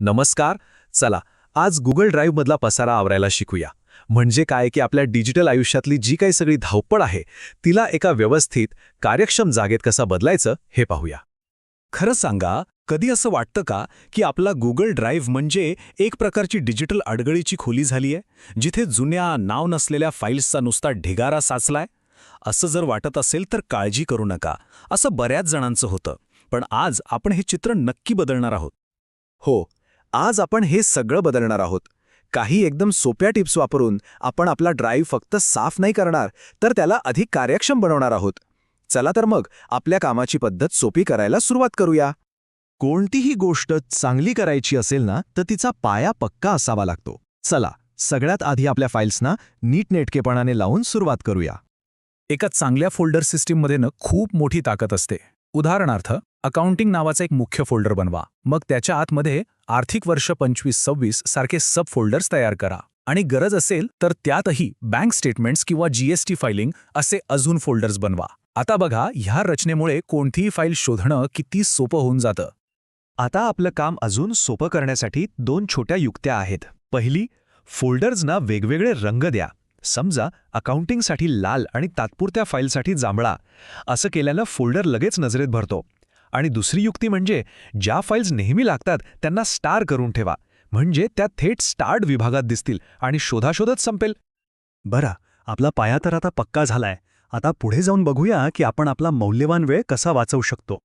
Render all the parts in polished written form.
नमस्कार. चला आज गुगल ड्राईव्हमधला पसारा आवरायला शिकूया. म्हणजे काय की आपल्या डिजिटल आयुष्यातली जी काही सगळी धावपळ आहे तिला एका व्यवस्थित कार्यक्षम जागेत कसं बदलायचं हे पाहूया. खरं सांगा, कधी असं वाटतं का की आपला गुगल ड्राईव्ह म्हणजे एक प्रकारची डिजिटल अडगळीची खोली झालीय, जिथे जुन्या नाव नसलेल्या फाईल्सचा नुसता ढिगारा साचलाय? असं जर वाटत असेल तर काळजी करू नका. असं बऱ्याच जणांचं होतं. पण आज आपण हे चित्र नक्की बदलणार आहोत. हो, आज आपण हे सगळं बदलणार आहोत. काही एकदम सोप्या टिप्स वापरून आपण आपला ड्राईव्ह फक्त साफ नाही करणार, तर त्याला अधिक कार्यक्षम बनवणार आहोत. चला तर मग आपल्या कामाची पद्धत सोपी करायला सुरुवात करूया. कोणतीही गोष्ट चांगली करायची असेल ना, तर तिचा पाया पक्का असावा लागतो. चला, सगळ्यात आधी आपल्या फाईल्सना नीटनेटकेपणाने लावून सुरुवात करूया. एका चांगल्या फोल्डर सिस्टीममध्ये खूप मोठी ताकद असते. उदाहरणार्थ, अकाउंटिंग नावाचा एक मुख्य फोल्डर बनवा. मग त्याच्या आतमध्ये आर्थिक वर्ष 25-26 सारखे सब फोल्डर्स तयार करा. आणि गरज असेल तर त्यातही बँक स्टेटमेंट्स किंवा जीएसटी फायलिंग असे अजून फोल्डर्स बनवा. आता बघा, ह्या रचनेमुळे कोणतीही फाईल शोधणं किती सोपं होऊन जातं. आता आपलं काम अजून सोपं करण्यासाठी 2 छोट्या युक्त्या आहेत. पहिली, फोल्डर्सना वेगवेगळे रंग द्या. समजा अकाउंटिंगसाठी लाल आणि तात्पुरत्या फाईलसाठी जांभळा. असं केल्यानं फोल्डर लगेच नजरेत भरतो. आणि दुसरी युक्ती म्हणजे ज्या फाईल्स नेहमी लागतात त्यांना स्टार करून ठेवा. म्हणजे त्या थेट स्टार्ट विभागात दिसतील आणि शोधाशोधत संपेल. बरं, आपला पाया तर आता पक्का झालाय. आता पुढे जाऊन बघूया की आपण आपला मौल्यवान वेळ कसा वाचवू शकतो.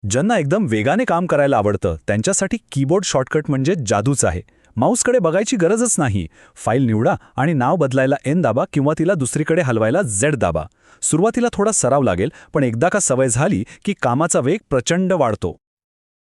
ज्यांना एकदम वेगाने काम करायला आवडतं त्यांच्यासाठी कीबोर्ड शॉर्टकट म्हणजे जादूच आहे. माऊसकडे बघायची गरजच नाही. फाईल निवडा आणि नाव बदलायला एन दाबा किंवा तिला दुसरीकडे हलवायला झेड दाबा. सुरुवातीला थोडा सराव लागेल, पण एकदा का सवय झाली की कामाचा वेग प्रचंड वाढतो.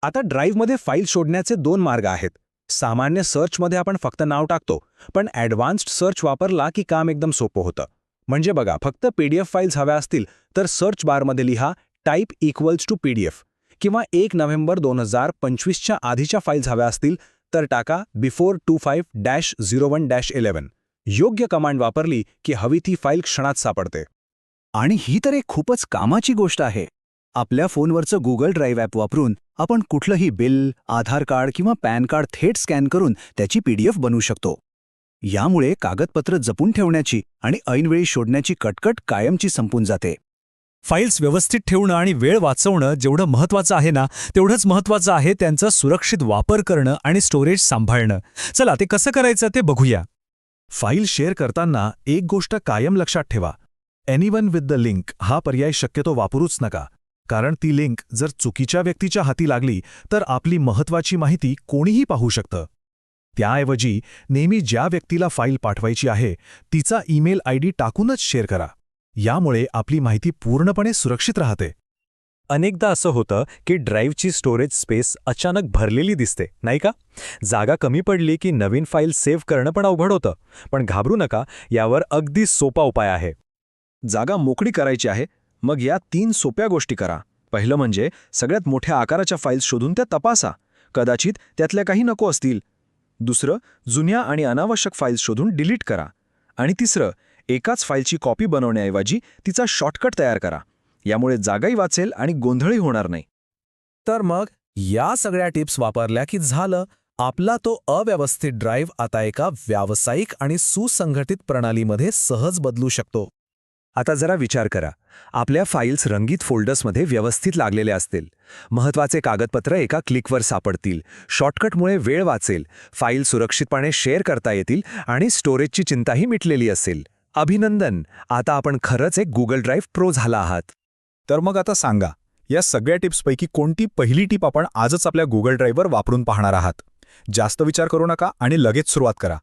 आता ड्राईव्हमध्ये फाईल शोधण्याचे 2 मार्ग आहेत. सामान्य सर्चमध्ये आपण फक्त नाव टाकतो, पण ॲडव्हान्स्ड सर्च वापरला की काम एकदम सोपं होतं. म्हणजे बघा, फक्त पीडीएफ फाईल्स हव्या असतील तर सर्च बारमध्ये लिहा टाईप इक्वल्स टू पीडीएफ. किंवा 1 नोव्हेंबर 2025च्या आधीच्या फाईल्स हव्या असतील तर टाका बिफोर 25-01-11. योग्य कमांड वापरली की हवी ती फाईल क्षणात सापडते. आणि ही तर एक खूपच कामाची गोष्ट आहे. आपल्या फोनवरचं गुगल ड्राईव्ह ॲप वापरून आपण कुठलंही बिल, आधार कार्ड किंवा पॅन कार्ड थेट स्कॅन करून त्याची पीडीएफ बनवू शकतो. यामुळे कागदपत्र जपून ठेवण्याची आणि ऐनवेळी शोधण्याची कटकट कायमची संपून जाते. फाईल्स व्यवस्थित ठेवणं आणि वेळ वाचवणं जेवढं महत्त्वाचं आहे ना, तेवढंच महत्त्वाचं आहे त्यांचा सुरक्षित वापर करणं आणि स्टोरेज सांभाळणं. चला, ते कसं करायचं ते बघूया. फाईल शेअर करताना एक गोष्ट कायम लक्षात ठेवा. एनीवन विथ द लिंक हा पर्याय शक्यतो वापरूच नका. कारण ती लिंक जर चुकीच्या व्यक्तीच्या हाती लागली तर आपली महत्त्वाची माहिती कोणीही पाहू शकतं. त्याऐवजी नेहमी ज्या व्यक्तीला फाईल पाठवायची आहे तिचा ईमेल आयडी टाकूनच शेअर करा. यामुळे आपली माहिती पूर्णपणे सुरक्षित राहते. अनेकदा असं होतं की ड्राईव्हची स्टोरेज स्पेस अचानक भरलेली दिसते, नाही का? जागा कमी पडली की नवीन फाईल सेव्ह करणं पण अवघड होतं. पण घाबरू नका, यावर अगदी सोपा उपाय आहे. जागा मोकळी करायची आहे, मग या 3 सोप्या गोष्टी करा. पहिलं म्हणजे सगळ्यात मोठ्या आकाराच्या फाईल्स शोधून त्या तपासा. कदाचित त्यातल्या काही नको असतील. दुसरं, जुन्या आणि अनावश्यक फाईल्स शोधून डिलीट करा. आणि तिसरं, एकाच फाईलची कॉपी बनवण्याऐवजी तिचा शॉर्टकट तयार करा. यामुळे जागाही वाचेल आणि गोंधळही होणार नाही. तर मग या सगळ्या टिप्स वापरल्या की झालं, आपला तो अव्यवस्थित ड्राईव्ह आता एका व्यावसायिक आणि सुसंघटित प्रणालीमध्ये सहज बदलू शकतो. आता जरा विचार करा. आपल्या फाईल्स रंगीत फोल्डर्समध्ये व्यवस्थित लागलेले असतील. महत्त्वाचे कागदपत्र एका क्लिकवर सापडतील. शॉर्टकटमुळे वेळ वाचेल. फाईल सुरक्षितपणे शेअर करता येतील आणि स्टोरेजची चिंताही मिटलेली असेल. अभिनंदन, आता आपण खरंच एक गुगल ड्राईव्ह प्रो झाला आहात. तर मग आता सांगा, या सगळ्या टिप्सपैकी कोणती पहिली टिप आपण आजच आपल्या गुगल ड्राईव्हवर वापरून पाहणार आहात? जास्त विचार करू नका आणि लगेच सुरुवात करा.